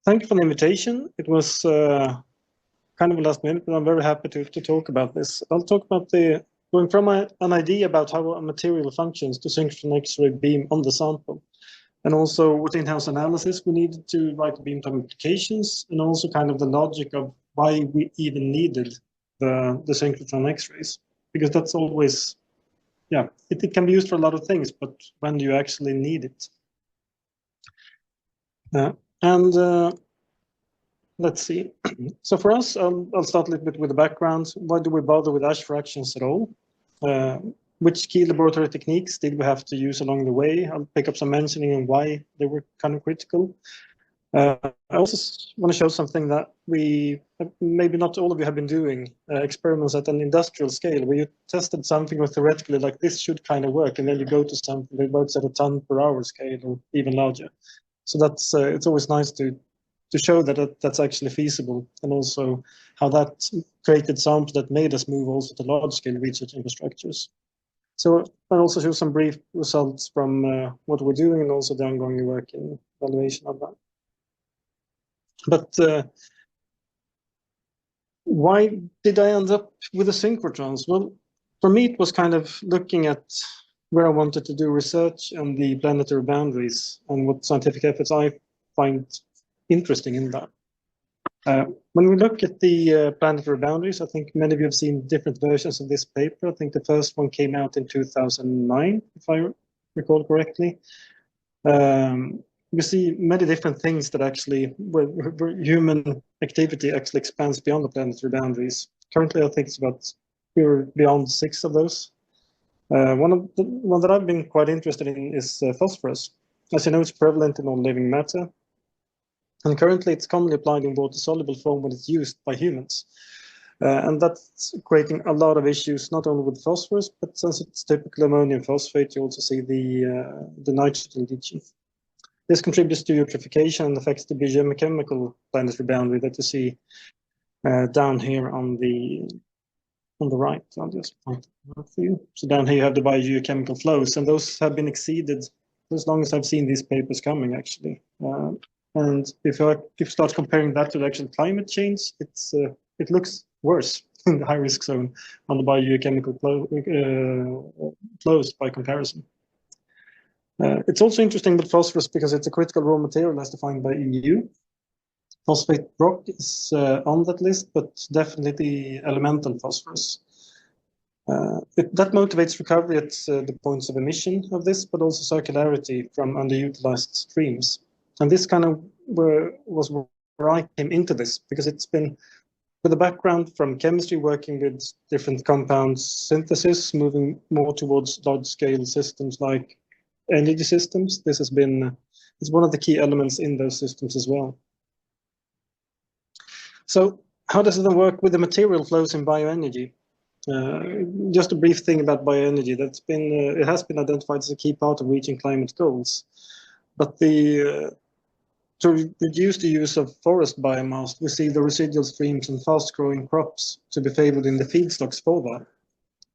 thank you for the invitation. It was kind of a last minute, but I'm very happy to talk about this. I'll talk about going from an idea about how a material functions to synchrotron X-ray beam on the sample, and also what in-house analysis we needed to write the beam time applications, and also kind of the logic of why we even needed the synchrotron X-rays, because that's always, yeah, it can be used for a lot of things, but when do you actually need it? Let's see. So for us, I'll start a little bit with the background. Why do we bother with ash fractions at all? Which key laboratory techniques did we have to use along the way? I'll pick up some mentioning on why they were kind of critical. I also want to show something that maybe not all of you have been doing, experiments at an industrial scale, where you tested something or theoretically like this should kind of work, and then you go to something that works at a ton per hour scale or even larger. So that's it's always nice to show that that's actually feasible, and also how that created samples that made us move also to large-scale research infrastructures. So I'll also show some brief results from what we're doing and also the ongoing work in evaluation of that. But why did I end up with the synchrotrons? Well, for me, it was kind of looking at where I wanted to do research and the planetary boundaries and what scientific efforts I find interesting in that. When we look at the planetary boundaries, I think many of you have seen different versions of this paper. I think the first one came out in 2009, if I recall correctly. We see many different things that actually, where human activity actually expands beyond the planetary boundaries. Currently, I think it's we're beyond 6 of those. One that I've been quite interested in is phosphorus. As you know, it's prevalent in all living matter. And currently, it's commonly applied in water-soluble form when it's used by humans. And that's creating a lot of issues, not only with phosphorus, but since it's typically ammonium phosphate, you also see the nitrogen leaching. This contributes to eutrophication and affects the biochemical planetary boundary that you see down here on the right. I'll just point it out for you. So down here you have the biogeochemical flows, and those have been exceeded as long as I've seen these papers coming, actually. And if you start comparing that to the actual climate change, it looks worse in the high-risk zone on the biochemical flows by comparison. It's also interesting with phosphorus because it's a critical raw material as defined by EU. Phosphate rock is on that list, but definitely the elemental phosphorus. That motivates recovery at the points of emission of this, but also circularity from underutilized streams. And this kind of was where I came into this, because it's been with a background from chemistry, working with different compounds synthesis, moving more towards large-scale systems like energy systems. This has been it's one of the key elements in those systems as well. So how does it then work with the material flows in bioenergy? Just a brief thing about bioenergy. It has been identified as a key part of reaching climate goals. But to reduce the use of forest biomass, we see the residual streams and fast-growing crops to be favored in the feedstocks for that.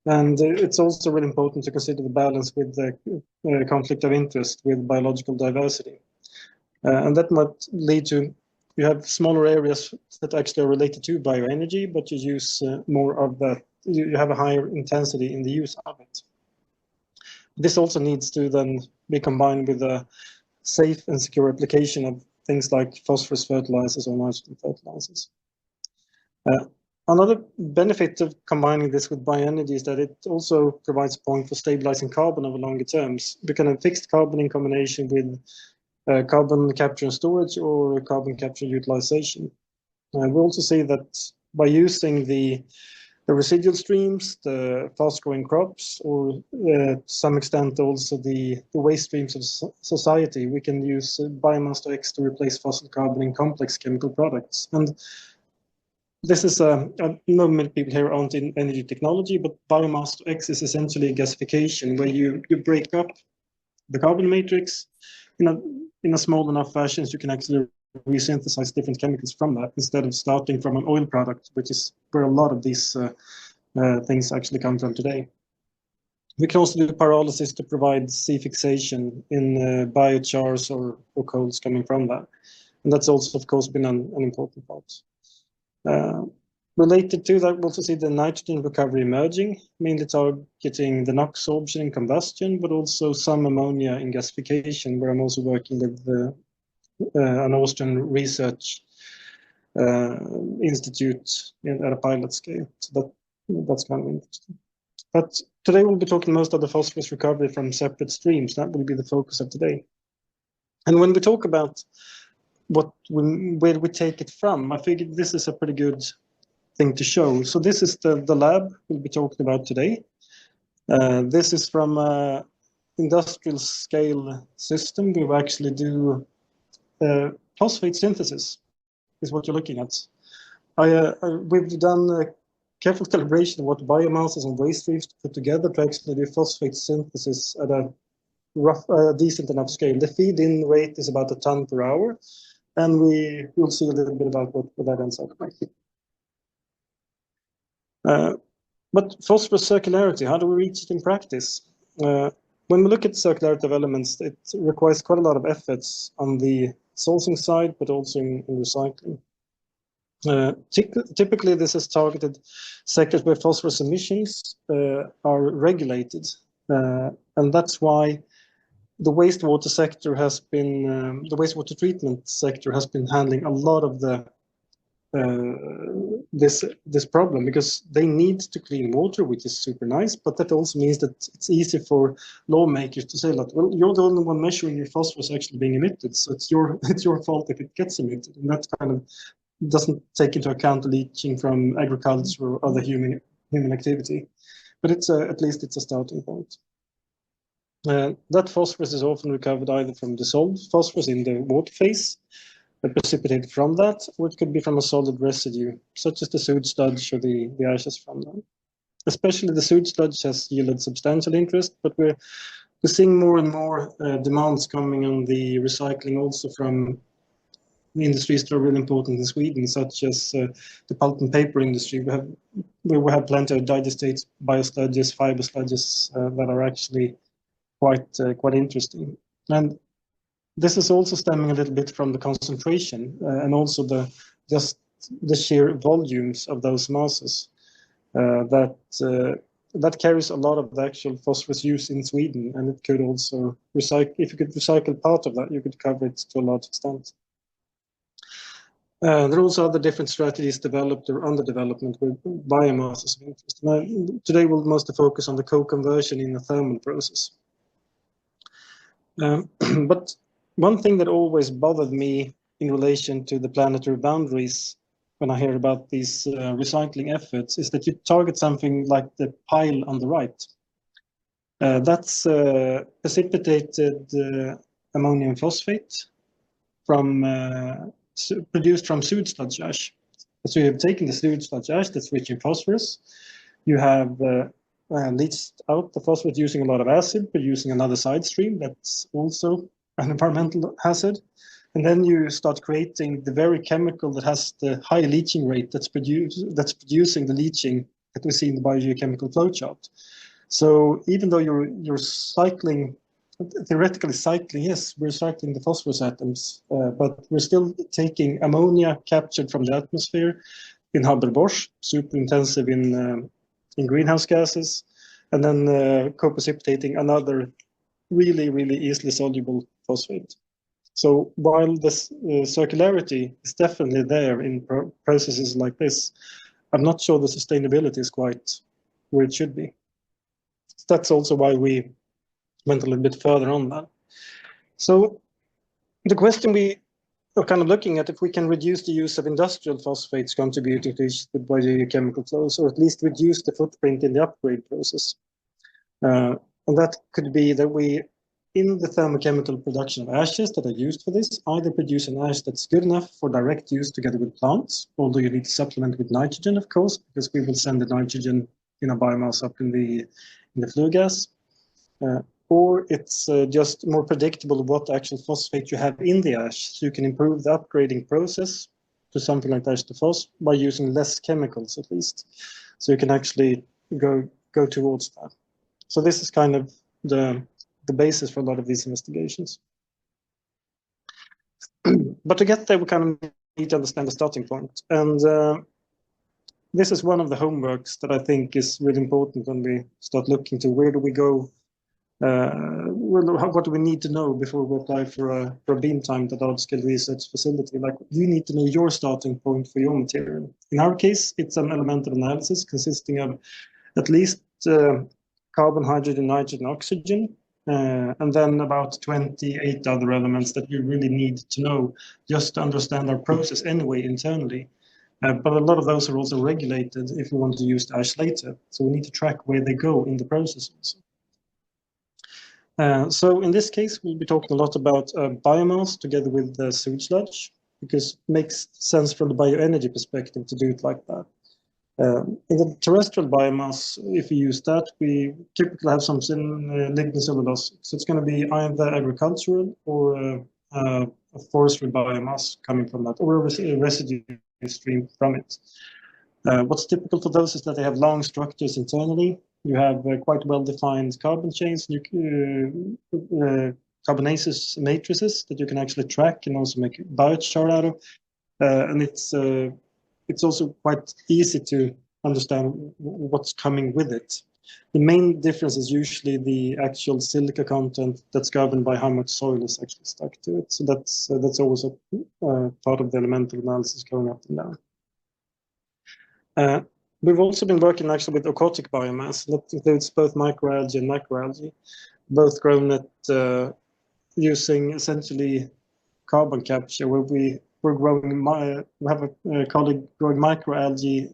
And it's also really important to consider the balance with the conflict of interest with biological diversity. And that might lead to, you have smaller areas that actually are related to bioenergy, but you use more of that, you have a higher intensity in the use of it. This also needs to then be combined with a safe and secure application of things like phosphorus fertilizers or nitrogen fertilizers. Another benefit of combining this with bioenergy is that it also provides a point for stabilizing carbon over longer terms. We can have fixed carbon in combination with carbon capture and storage or carbon capture utilization. We also see that by using the residual streams, the fast-growing crops, or to some extent also the waste streams of society, we can use biomass to X to replace fossil carbon in complex chemical products. And this is, I know many people here aren't in energy technology, but biomass to X is essentially a gasification where you break up the carbon matrix in a small enough fashion so you can actually resynthesize different chemicals from that instead of starting from an oil product, which is where a lot of these things actually come from today. We can also do pyrolysis to provide C fixation in biochars or coals coming from that. And that's also, of course, been an important part. Related to that, we also see the nitrogen recovery emerging, mainly targeting the NOx absorption in combustion, but also some ammonia in gasification, where I'm also working with an Austrian research institute at a pilot scale. So that's kind of interesting. But today we'll be talking most of the phosphorus recovery from separate streams. That will be the focus of today. And when we talk about where we take it from, I figured this is a pretty good thing to show. So this is the lab we'll be talking about today. This is from an industrial scale system. We will actually do phosphate synthesis, is what you're looking at. We've done a careful calibration of what biomasses and waste streams to put together to actually do phosphate synthesis at a decent enough scale. The feed-in rate is about 1 ton per hour, and we will see a little bit about what that ends up like. But phosphorus circularity, how do we reach it in practice? When we look at circularity of elements, it requires quite a lot of efforts on the sourcing side, but also in recycling. Typically, this is targeted sectors where phosphorus emissions are regulated, and that's why the wastewater sector has been, the wastewater treatment sector has been handling a lot of the this problem, because they need to clean water, which is super nice, but that also means that it's easy for lawmakers to say that, well, you're the only one measuring your phosphorus actually being emitted, so it's your fault if it gets emitted, and that kind of doesn't take into account the leaching from agriculture or other human activity, but at least it's a starting point. That phosphorus is often recovered either from dissolved phosphorus in the water phase, precipitated from that, or it could be from a solid residue, such as the sewage sludge or the ashes from them. Especially the sewage sludge has yielded substantial interest, but we're seeing more and more demands coming on the recycling also from industries that are really important in Sweden, such as the pulp and paper industry. We have plenty of digestate biosludges, fiber sludges that are actually quite interesting. And this is also stemming a little bit from the concentration and also just the sheer volumes of those masses that carries a lot of the actual phosphorus use in Sweden, and it could also recycle. If you could recycle part of that, you could cover it to a large extent. There are also other different strategies developed or under development with biomasses of interest. Now, today we'll mostly focus on the co-conversion in a thermal process. But one thing that always bothered me in relation to the planetary boundaries when I hear about these recycling efforts is that you target something like the pile on the right. That's precipitated ammonium phosphate produced from sewage sludge ash. So you have taken the sewage sludge ash that's rich in phosphorus. You have leached out the phosphorus using a lot of acid, but using another side stream that's also an environmental hazard. And then you start creating the very chemical that has the high leaching rate that's producing the leaching that we see in the biogeochemical flowchart. So even though you're cycling, theoretically cycling, yes, we're cycling the phosphorus atoms, but we're still taking ammonia captured from the atmosphere in Haber-Bosch, super intensive in greenhouse gases, and then co-precipitating another really, really easily soluble phosphate. So while this circularity is definitely there in processes like this, I'm not sure the sustainability is quite where it should be. That's also why we went a little bit further on that. So the question we are kind of looking at, if we can reduce the use of industrial phosphates contributing to biochemical flows, or at least reduce the footprint in the upgrade process. And that could be that we, in the thermochemical production of ashes that are used for this, either produce an ash that's good enough for direct use together with plants, although you need to supplement with nitrogen, of course, because we will send the nitrogen in a biomass up in the flue gas. Or it's just more predictable what actual phosphate you have in the ash, so you can improve the upgrading process to something like ash to phos by using less chemicals at least. So you can actually go towards that. So this is kind of the basis for a lot of these investigations. But to get there, we kind of need to understand the starting point. And this is one of the homeworks that I think is really important when we start looking to where do we go, what do we need to know before we apply for a beam timed at large-scale research facility? Like, you need to know your starting point for your material. In our case, it's an elemental analysis consisting of at least carbon, hydrogen, nitrogen, oxygen, and then about 28 other elements that you really need to know just to understand our process anyway internally. But a lot of those are also regulated if we want to use the ash later. So we need to track where they go in the process also. So in this case, we'll be talking a lot about biomass together with the sewage sludge, because it makes sense from the bioenergy perspective to do it like that. In the terrestrial biomass, if we use that, we typically have some lignocellulose. So it's going to be either agricultural or a forestry biomass coming from that, or a residue stream from it. What's typical for those is that they have long structures internally. You have quite well-defined carbon chains, carbonaceous matrices that you can actually track and also make a biochar out of. And it's also quite easy to understand what's coming with it. The main difference is usually the actual silica content that's governed by how much soil is actually stuck to it. So that's always a part of the elemental analysis going up and down. We've also been working actually with aquatic biomass. That includes both microalgae and macroalgae, both grown at using essentially carbon capture, where we're growing. We have a colleague growing microalgae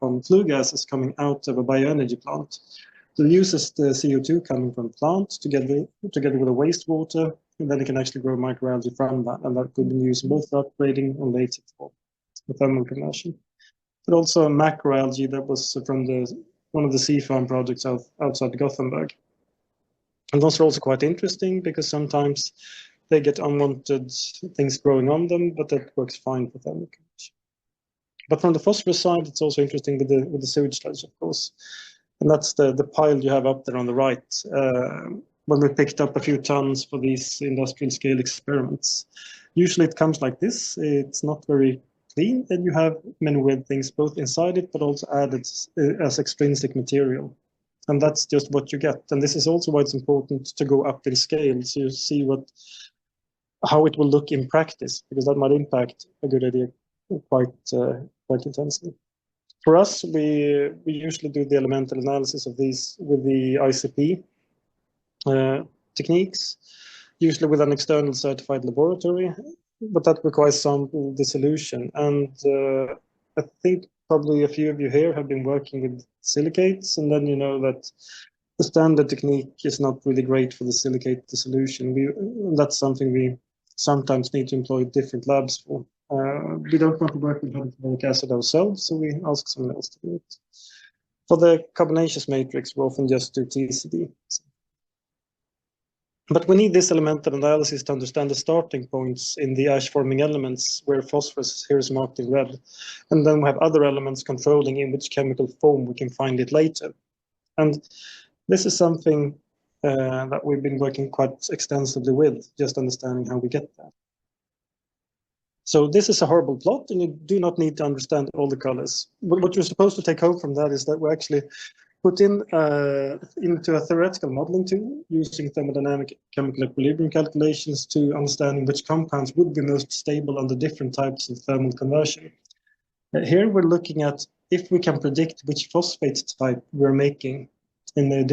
on flue gases coming out of a bioenergy plant. So it uses the CO2 coming from the plant together with the wastewater, and then it can actually grow microalgae from that, and that could be used both for upgrading and later for the thermal conversion. But also macroalgae that was from one of the sea farm projects outside Gothenburg. And those are also quite interesting because sometimes they get unwanted things growing on them, but that works fine for thermal conversion. But from the phosphorus side, it's also interesting with the sewage sludge, of course. And that's the pile you have up there on the right. When we picked up a few tons for these industrial scale experiments, usually it comes like this. It's not very clean, and you have many weird things both inside it, but also added as extrinsic material. And that's just what you get. And this is also why it's important to go up in scale, so you see how it will look in practice, because that might impact a good idea quite intensely. For us, we usually do the elemental analysis of these with the ICP techniques, usually with an external certified laboratory, but that requires sample dissolution. And I think probably a few of you here have been working with silicates, and then you know that the standard technique is not really great for the silicate dissolution. That's something we sometimes need to employ different labs for. We don't want to work with hydrochloric acid ourselves, so we ask someone else to do it. For the carbonaceous matrix, we often just do TCD. But we need this elemental analysis to understand the starting points in the ash-forming elements, where phosphorus here is marked in red. And then we have other elements controlling in which chemical form we can find it later. And this is something that we've been working quite extensively with, just understanding how we get there. So this is a horrible plot, and you do not need to understand all the colors. But what you're supposed to take home from that is that we actually put into a theoretical modeling tool using thermodynamic chemical equilibrium calculations to understanding which compounds would be most stable under different types of thermal conversion. Here we're looking at if we can predict which phosphate type we're making with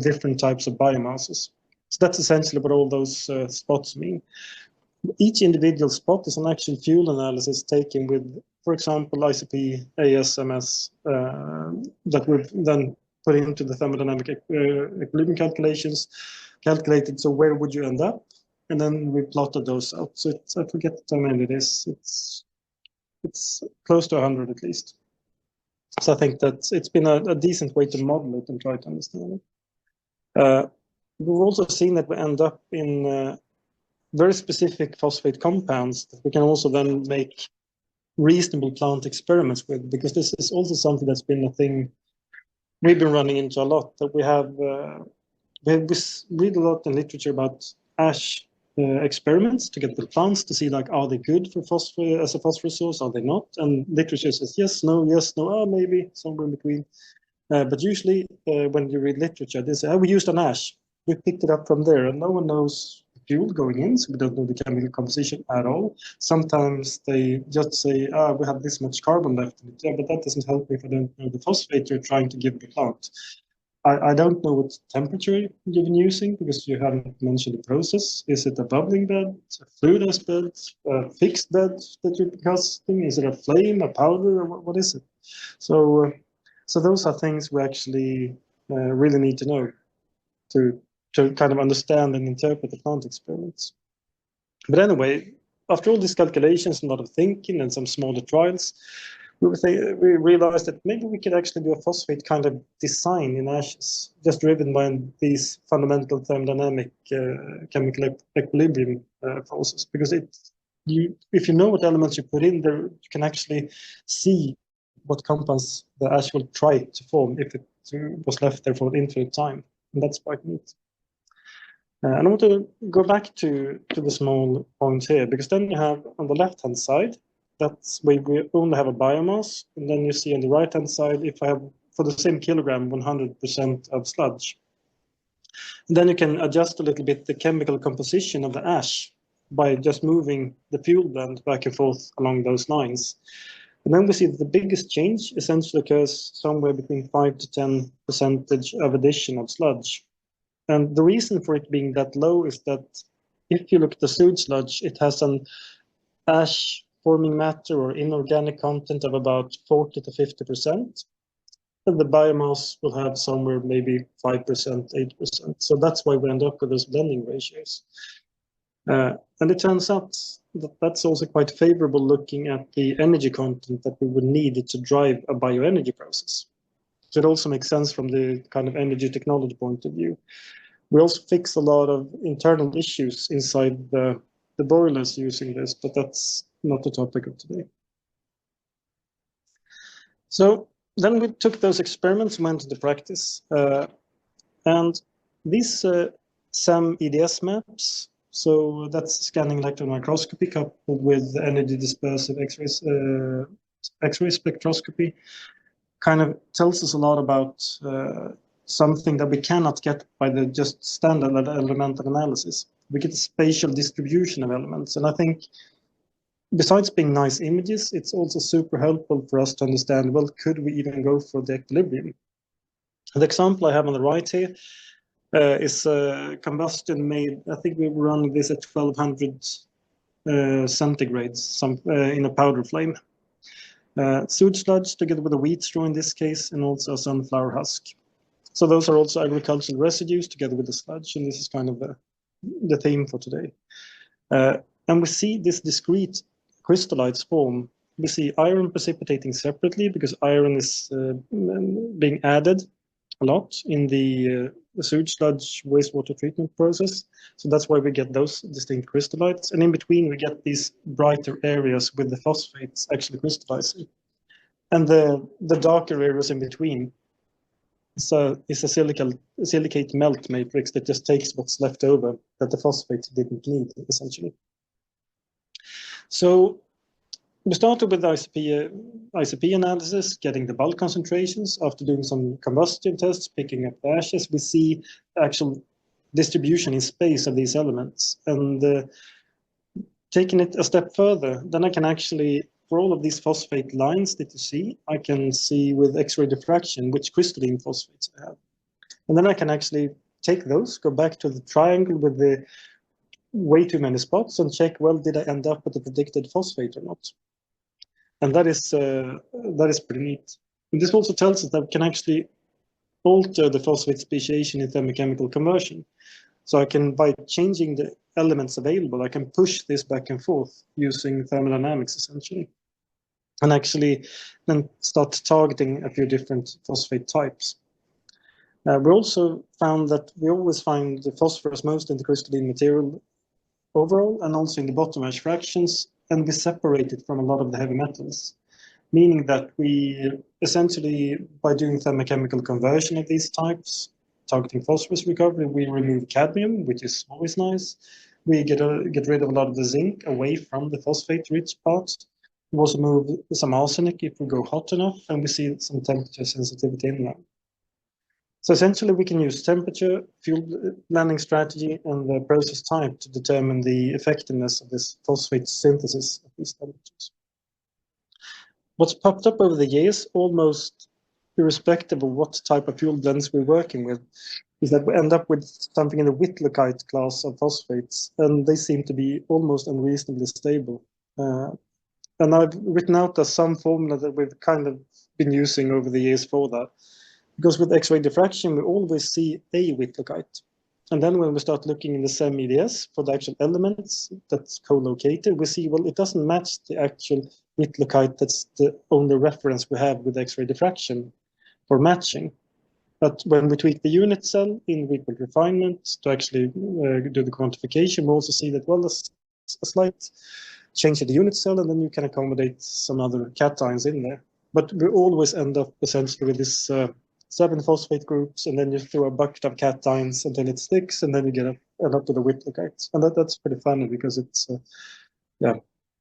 different types of biomasses. So that's essentially what all those spots mean. Each individual spot is an actual fuel analysis taken with, for example, ICP, ASMS, that we've then put into the thermodynamic equilibrium calculations, calculated, so where would you end up? And then we plotted those out. So I forget how many it is. It's close to 100 at least. So I think that it's been a decent way to model it and try to understand it. We've also seen that we end up in very specific phosphate compounds that we can also then make reasonable plant experiments with, because this is also something that's been a thing we've been running into a lot, that we read a lot in literature about ash experiments to get the plants to see like, are they good for phosphorus as a phosphorus source? Are they not? And literature says yes, no, maybe somewhere in between. But usually when you read literature, they say, oh, we used an ash. We picked it up from there, and no one knows the fuel going in, so we don't know the chemical composition at all. Sometimes they just say, we have this much carbon left in it. Yeah, but that doesn't help me if I don't know the phosphate you're trying to give the plant. I don't know what temperature you've been using because you haven't mentioned the process. Is it a bubbling bed, a fluidized bed, a fixed bed that you're casting? Is it a flame, a powder, or what is it? So those are things we actually really need to know to kind of understand and interpret the plant experiments. But anyway, after all these calculations, a lot of thinking and some smaller trials, we realized that maybe we could actually do a phosphate kind of design in ashes, just driven by these fundamental thermodynamic chemical equilibrium forces. Because if you know what elements you put in there, you can actually see what compounds the ash will try to form if it was left there for an infinite time. And that's quite neat. And I want to go back to the small points here, because then you have on the left-hand side, that's where we only have a biomass. And then you see on the right-hand side, if I have, for the same kilogram, 100% of sludge. And then you can adjust a little bit the chemical composition of the ash by just moving the fuel blend back and forth along those lines. And then we see that the biggest change essentially occurs somewhere between 5 to 10% of addition of sludge. And the reason for it being that low is that if you look at the sewage sludge, it has an ash forming matter or inorganic content of about 40 to 50%. And the biomass will have somewhere maybe 5%, 8%. So that's why we end up with those blending ratios. And it turns out that that's also quite favorable looking at the energy content that we would need to drive a bioenergy process. So it also makes sense from the kind of energy technology point of view. We also fix a lot of internal issues inside the boilers using this, but that's not the topic of today. So then we took those experiments and went into practice. And these SEM EDS maps, so that's scanning electron microscopy coupled with energy dispersive X-ray spectroscopy, kind of tells us a lot about something that we cannot get by the just standard elemental analysis. We get a spatial distribution of elements. And I think besides being nice images, it's also super helpful for us to understand, well, could we even go for the equilibrium? The example I have on the right here is combustion made, I think we were running this at 1200 centigrades in a powder flame. Sewage sludge together with a wheat straw in this case, and also a sunflower husk. So those are also agricultural residues together with the sludge, and this is kind of the theme for today. And we see this discrete crystallites form. We see iron precipitating separately because iron is being added a lot in the sewage sludge wastewater treatment process. So that's why we get those distinct crystallites. And in between, we get these brighter areas with the phosphates actually crystallizing. And the darker areas in between is a silicate melt matrix that just takes what's left over that the phosphates didn't need, essentially. So we started with ICP analysis, getting the bulk concentrations. After doing some combustion tests, picking up the ashes, we see the actual distribution in space of these elements. And taking it a step further, then I can actually, for all of these phosphate lines that you see, I can see with X-ray diffraction which crystalline phosphates I have. And then I can actually take those, go back to the triangle with the way too many spots and check, well, did I end up with the predicted phosphate or not? And that is pretty neat. And this also tells us that we can actually alter the phosphate speciation in thermochemical conversion. So I can, by changing the elements available, I can push this back and forth using thermodynamics, essentially. And actually then start targeting a few different phosphate types. We also found that we always find the phosphorus most in the crystalline material overall, and also in the bottom ash fractions, and we separate it from a lot of the heavy metals, meaning that we essentially, by doing thermochemical conversion of these types, targeting phosphorus recovery, we remove cadmium, which is always nice. we get rid of a lot of the zinc away from the phosphate-rich parts. We also move some arsenic if we go hot enough, and we see some temperature sensitivity in there. So essentially, we can use temperature, fuel blending strategy, and the process type to determine the effectiveness of this phosphate synthesis at these temperatures. What's popped up over the years, almost irrespective of what type of fuel blends we're working with, is that we end up with something in the Whitlockite class of phosphates, and they seem to be almost unreasonably stable. And I've written out some formula that we've kind of been using over the years for that. Because with X-ray diffraction, we always see a Whitlockite. And then when we start looking in the SEM-EDS for the actual elements that's co-located, we see, well, it doesn't match the actual Whitlockite. That's the only reference we have with X-ray diffraction for matching. But when we tweak the unit cell in Whitlock refinement to actually do the quantification, we also see that, well, there's a slight change in the unit cell, and then you can accommodate some other cations in there. But we always end up essentially with this 7 phosphate groups, and then you throw a bucket of cations until it sticks, and then you get end up with the Whitlockites. And that's pretty funny because it's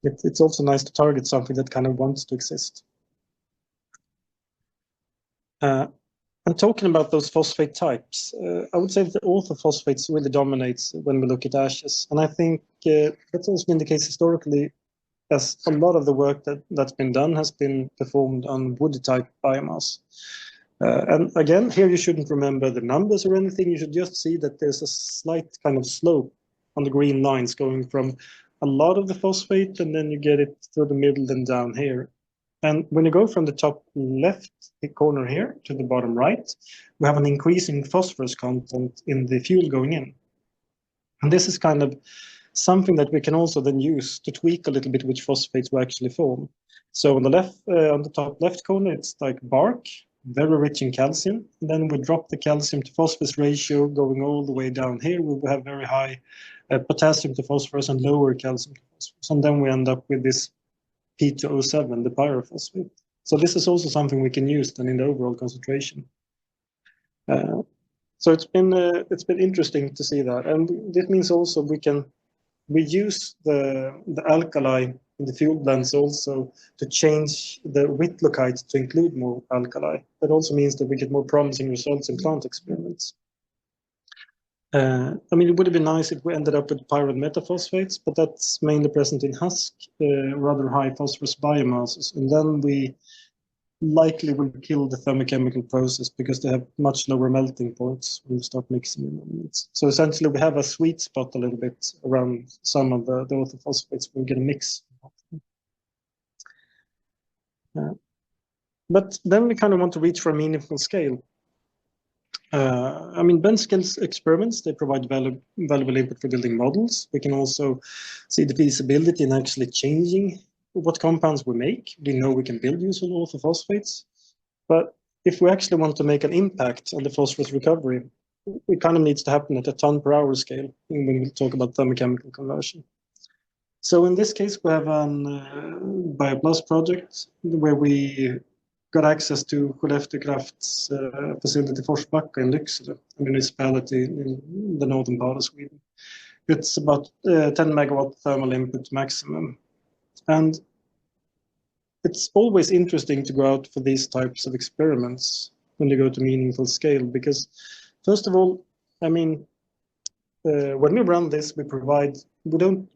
it's also nice to target something that kind of wants to exist. And talking about those phosphate types, I would say that the orthophosphates really dominates when we look at ashes. And I think that's also been the case historically, as a lot of the work that's been done has been performed on woody type biomass. And again, here you shouldn't remember the numbers or anything. You should just see that there's a slight kind of slope on the green lines going from a lot of the phosphate, and then you get it through the middle and down here. And when you go from the top left corner here to the bottom right, we have an increasing phosphorus content in the fuel going in. And this is kind of something that we can also then use to tweak a little bit which phosphates we actually form. So on the left, on the top left corner, it's like bark, very rich in calcium. And then we drop the calcium to phosphorus ratio going all the way down here. We will have very high potassium to phosphorus and lower calcium to phosphorus. And then we end up with this P2O7, the pyrophosphate. So this is also something we can use then in the overall concentration. So it's been interesting to see that, and this means also we use the alkali in the fuel blends also to change the Whitlockite to include more alkali. That also means that we get more promising results in plant experiments. I mean, it would have been nice if we ended up with pyrite metaphosphates, but that's mainly present in husk, rather high phosphorus biomasses. And then we likely will kill the thermochemical process because they have much lower melting points when we start mixing in elements. So essentially, we have a sweet spot a little bit around some of the orthophosphates. We'll get a mix. But then we kind of want to reach for a meaningful scale. I mean, bench scale experiments, they provide valuable input for building models. We can also see the feasibility in actually changing what compounds we make. We know we can build useful orthophosphates, but if we actually want to make an impact on the phosphorus recovery, it kind of needs to happen at a ton per hour scale when we talk about thermochemical conversion. So in this case, we have a BioPlus project where we got access to Skellefteå Kraft's facility Forsbacka in Lycksele, a municipality in the northern part of Sweden. It's about 10 megawatt thermal input maximum. And it's always interesting to go out for these types of experiments when you go to meaningful scale, because first of all, I mean, when we run this, we don't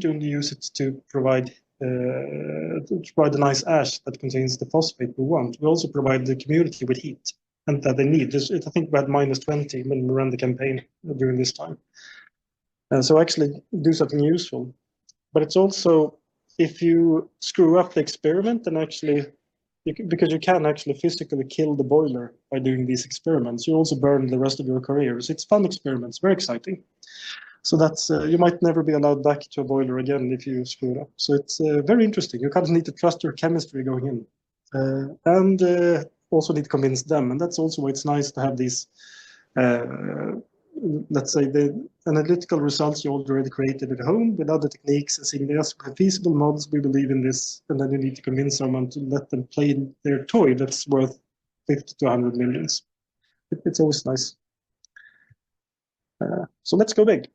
only use it to provide a nice ash that contains the phosphate we want. We also provide the community with heat and that they need. I think we had -20 when we ran the campaign during this time. So actually do something useful. But it's also, if you screw up the experiment and actually, because you can actually physically kill the boiler by doing these experiments, you also burn the rest of your career. So it's fun experiments, very exciting. So that's you might never be allowed back to a boiler again if you screw it up. So it's very interesting. You kind of need to trust your chemistry going in, and also need to convince them. And that's also why it's nice to have these, let's say, the analytical results you already created at home with other techniques and seeing yes, feasible models. We believe in this, and then you need to convince someone to let them play their toy that's worth 50 to 100 millions. It's always nice. So let's go big.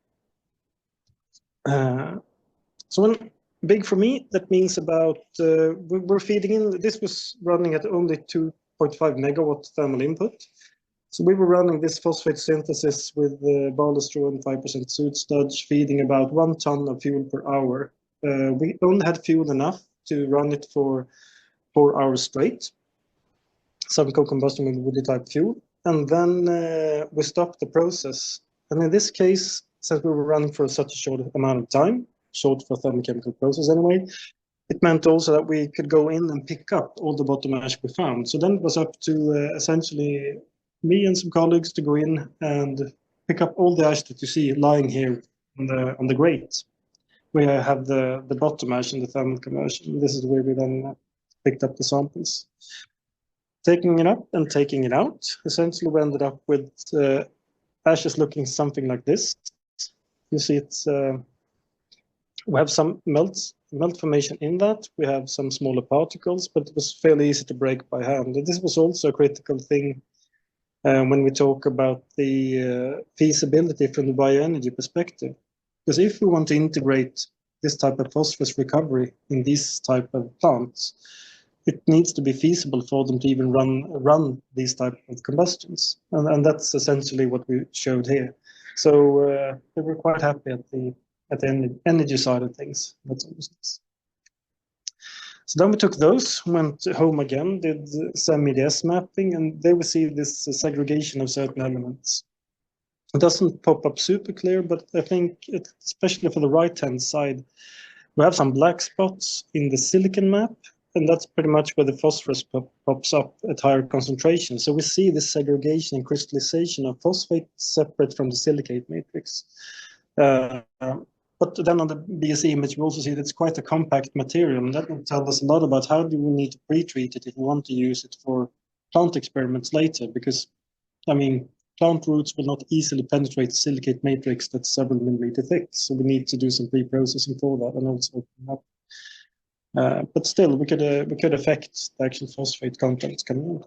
So when big for me, that means about, we're feeding in, this was running at only 2.5 megawatt thermal input. So we were running this phosphate synthesis with barley straw and 5% soot sludge, feeding about 1 ton of fuel per hour. We only had fuel enough to run it for 4 hours straight, some co-combustion with woody type fuel. And then we stopped the process. And in this case, since we were running for such a short amount of time, short for thermochemical process anyway, it meant also that we could go in and pick up all the bottom ash we found. So then it was up to essentially me and some colleagues to go in and pick up all the ash that you see lying here on the grate. We have the bottom ash in the thermal conversion. This is where we then picked up the samples. Taking it up and taking it out, essentially we ended up with ashes looking something like this. You see it's, we have some melt formation in that. We have some smaller particles, but it was fairly easy to break by hand. And this was also a critical thing when we talk about the feasibility from the bioenergy perspective. Because if we want to integrate this type of phosphorus recovery in these type of plants, it needs to be feasible for them to even run these type of combustions. And that's essentially what we showed here. So they were quite happy at the energy side of things. That's always nice. So then we took those, went home again, did some EDS mapping, and there we see this segregation of certain elements. It doesn't pop up super clear, but I think, especially for the right-hand side, we have some black spots in the silicon map, and that's pretty much where the phosphorus pops up at higher concentration. So we see this segregation and crystallization of phosphate separate from the silicate matrix. But then on the BSE image, we also see that it's quite a compact material, and that will tell us a lot about how do we need to pre-treat it if we want to use it for plant experiments later, because, I mean, plant roots will not easily penetrate the silicate matrix that's several millimeter thick, so we need to do some pre-processing for that and also open up. But still, we could affect the actual phosphate contents coming in.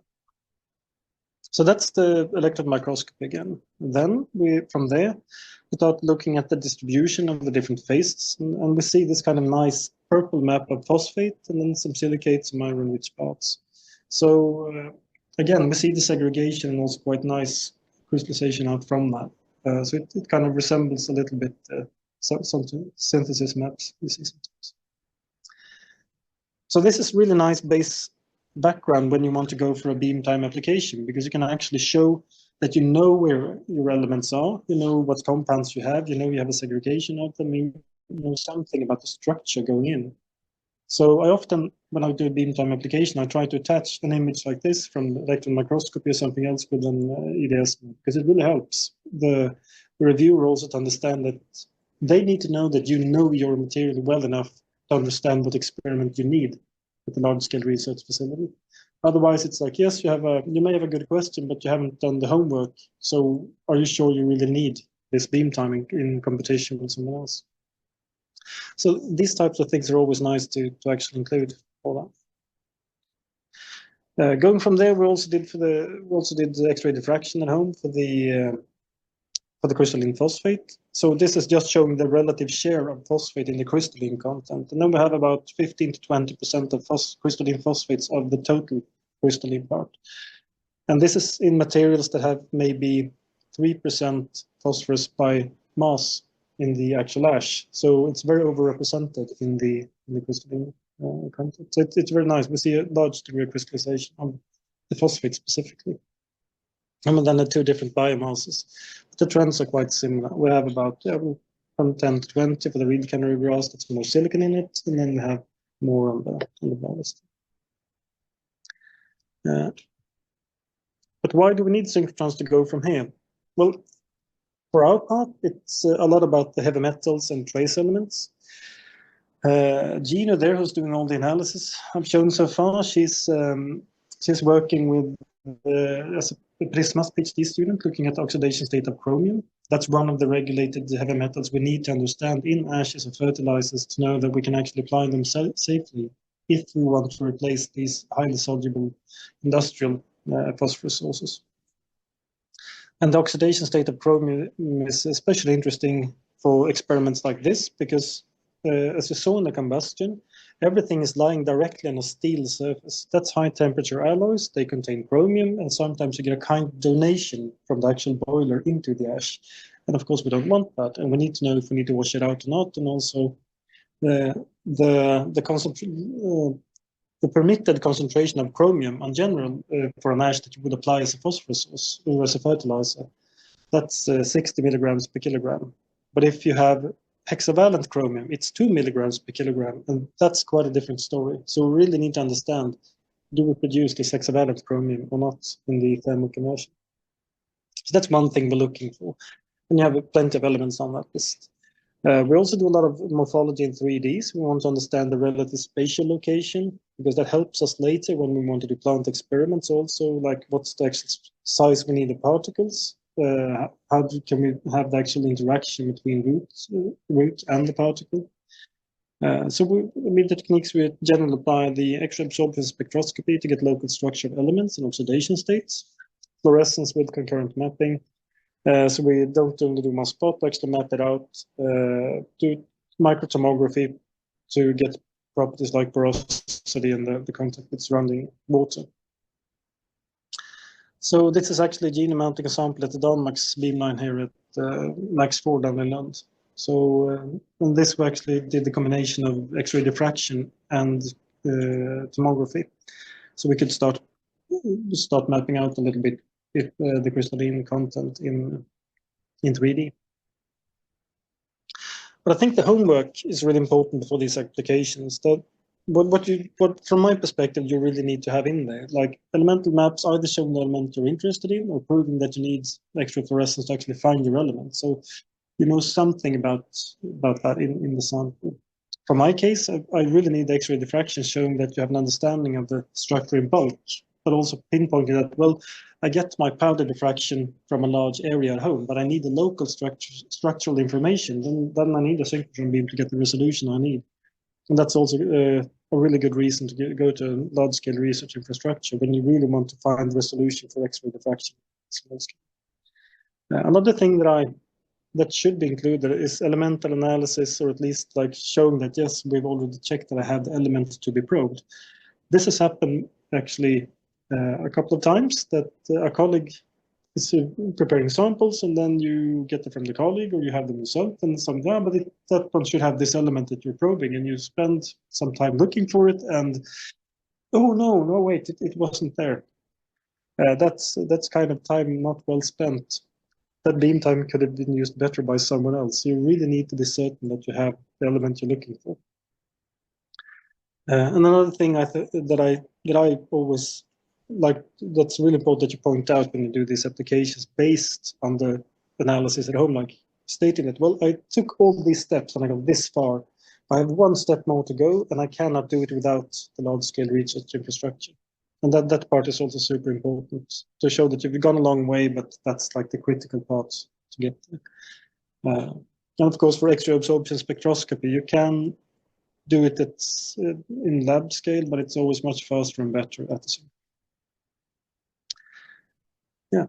So that's the electron microscopy again. Then from there, we start looking at the distribution of the different phases, and we see this kind of nice purple map of phosphate and then some silicates, some iron-rich parts. So again, we see the segregation and also quite nice crystallization out from that. So it kind of resembles a little bit some synthesis maps we see sometimes. So this is really nice base background when you want to go for a beam time application, because you can actually show that you know where your elements are, you know what compounds you have a segregation of them, you know something about the structure going in. So I often, when I do a beam time application, I try to attach an image like this from electron microscopy or something else with an EDS, because it really helps the reviewer also to understand that they need to know that you know your material well enough to understand what experiment you need at the large-scale research facility. Otherwise, it's like, yes, you may have a good question, but you haven't done the homework. So are you sure you really need this beam timing in competition with someone else? So these types of things are always nice to actually include all that. Going from there, we also did the X-ray diffraction at home for the crystalline phosphate. So this is just showing the relative share of phosphate in the crystalline content. And then we have about 15 to 20% of crystalline phosphates of the total crystalline part. And this is in materials that have maybe 3% phosphorus by mass in the actual ash. So it's very overrepresented in the crystalline content. So it's very nice. We see a large degree of crystallization on the phosphate specifically. And then the two different biomasses. But the trends are quite similar. We have about from 10 to 20 for the reed canary grass, that's more silicon in it, and then we have more on the ballast. But why do we need synchrotrons to go from here? Well, for our part, it's a lot about the heavy metals and trace elements. Gina there, who's doing all the analysis I've shown so far, she's working with as a Prisma's PhD student looking at the oxidation state of chromium. That's one of the regulated heavy metals we need to understand in ashes and fertilizers to know that we can actually apply them safely if we want to replace these highly soluble industrial phosphorus sources. And the oxidation state of chromium is especially interesting for experiments like this because, as you saw in the combustion, everything is lying directly on a steel surface. That's high temperature alloys. They contain chromium, and sometimes you get a kind of donation from the actual boiler into the ash. And of course, we don't want that, and we need to know if we need to wash it out or not, and also the permitted concentration of chromium in general for an ash that you would apply as a phosphorus source or as a fertilizer. That's 60 milligrams per kilogram. But if you have hexavalent chromium, it's 2 milligrams per kilogram, and that's quite a different story. So we really need to understand, do we produce this hexavalent chromium or not in the thermal conversion? So that's one thing we're looking for. And you have plenty of elements on that list. We also do a lot of morphology in 3D. So we want to understand the relative spatial location, because that helps us later when we want to do plant experiments also, like what's the actual size we need the particles, how can we have the actual interaction between root and the particle. So with the techniques we generally apply the X-ray absorption spectroscopy to get local structure of elements and oxidation states, fluorescence with concurrent mapping. So we don't only do mass spot, actually map it out, do microtomography to get properties like porosity and the contact with surrounding water. So this is actually a gene mounting a sample at the Danmarks beamline here at Max 4 down in Lund. So on this we actually did the combination of X-ray diffraction and tomography. So we could start mapping out a little bit if the crystalline content in 3D. But I think the homework is really important for these applications. That what from my perspective you really need to have in there, like elemental maps either showing the element you're interested in or proving that you need extra fluorescence to actually find your element. So you know something about that in the sample. For my case, I really need X-ray diffraction showing that you have an understanding of the structure in bulk, but also pinpointing that, well, I get my powder diffraction from a large area at home, but I need the local structural information. Then I need a synchrotron beam to get the resolution I need. And that's also a really good reason to go to large-scale research infrastructure when you really want to find resolution for X-ray diffraction. Another thing that should be included is elemental analysis, or at least like showing that, yes, we've already checked that I have the element to be probed. This has happened actually a couple of times, that a colleague is preparing samples and then you get them from the colleague or you have them yourself, and some, yeah, but that one should have this element that you're probing, and you spend some time looking for it and, oh no, wait, it wasn't there. That's kind of time not well spent. That beam time could have been used better by someone else. You really need to be certain that you have the element you're looking for. And another thing that I always like, that's really important that you point out when you do these applications based on the analysis at home, like stating that, well, I took all these steps and I got this far. I have one step more to go, and I cannot do it without the large-scale research infrastructure. And that part is also super important to show that you've gone a long way, but that's like the critical part to get there. And of course, for X-ray absorption spectroscopy, you can do it in lab scale, but it's always much faster and better at the same. Yeah.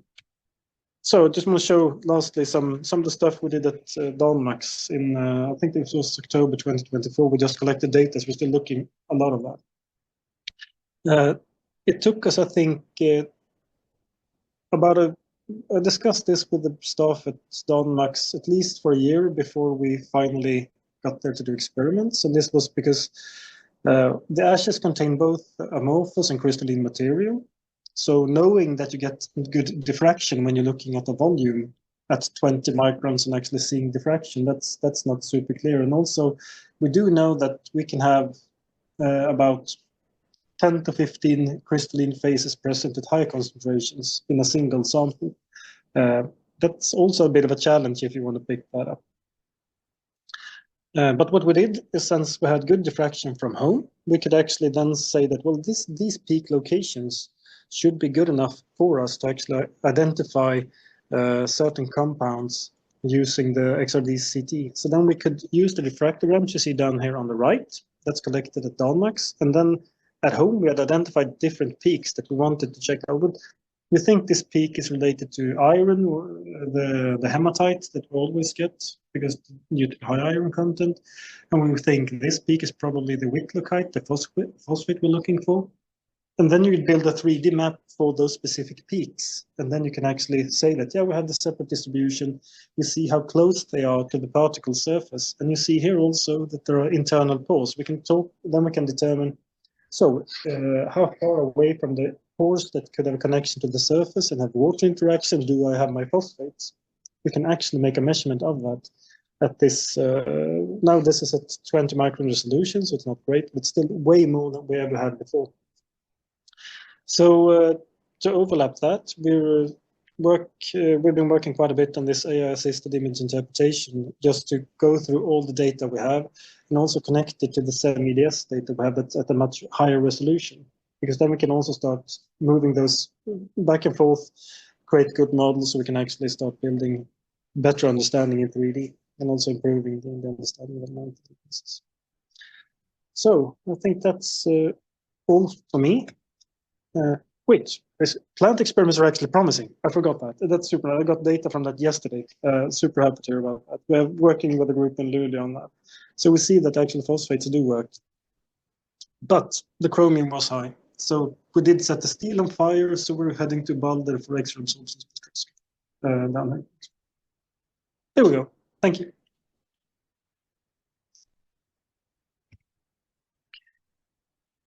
So just want to show lastly some of the stuff we did at Danmarks in, I think it was October 2024. We just collected data, so we're still looking a lot of that. It took us, I think, I discussed this with the staff at Danmarks at least for a year before we finally got there to do experiments. And this was because the ashes contain both amorphous and crystalline material. So knowing that you get good diffraction when you're looking at a volume at 20 microns and actually seeing diffraction, that's not super clear. And also, we do know that we can have about 10 to 15 crystalline phases present at high concentrations in a single sample. That's also a bit of a challenge if you want to pick that up. But what we did is, since we had good diffraction from home, we could actually then say that, well, these peak locations should be good enough for us to actually identify certain compounds using the XRD-CT. So then we could use the diffractograms you see down here on the right, that's collected at Danmarks, and then at home we had identified different peaks that we wanted to check out. We think this peak is related to iron, or the hematite that we always get because due to high iron content. And we think this peak is probably the Whitlockite, the phosphate we're looking for. And then you build a 3D map for those specific peaks. And then you can actually say that, yeah, we have the separate distribution. We see how close they are to the particle surface. And you see here also that there are internal pores. We can talk, then we can determine, so how far away from the pores that could have a connection to the surface and have water interaction do I have my phosphates? We can actually make a measurement of that at this, now this is at 20 micron resolution, so it's not great, but still way more than we ever had before. So to overlap that, we've been working quite a bit on this AI-assisted image interpretation just to go through all the data we have and also connect it to the SEM-EDS data we have that's at a much higher resolution. Because then we can also start moving those back and forth, create good models so we can actually start building better understanding in 3D and also improving the understanding of mountain differences. So I think that's all for me. Wait, plant experiments are actually promising. I forgot that. That's super. I got data from that yesterday. Super happy to hear about that. We're working with a group in Luleå on that. So we see that actually phosphates do work. But the chromium was high. So we did set the steel on fire. So we're heading to Balder for X-ray absorption spectroscopy. Down there. There we go. Thank you.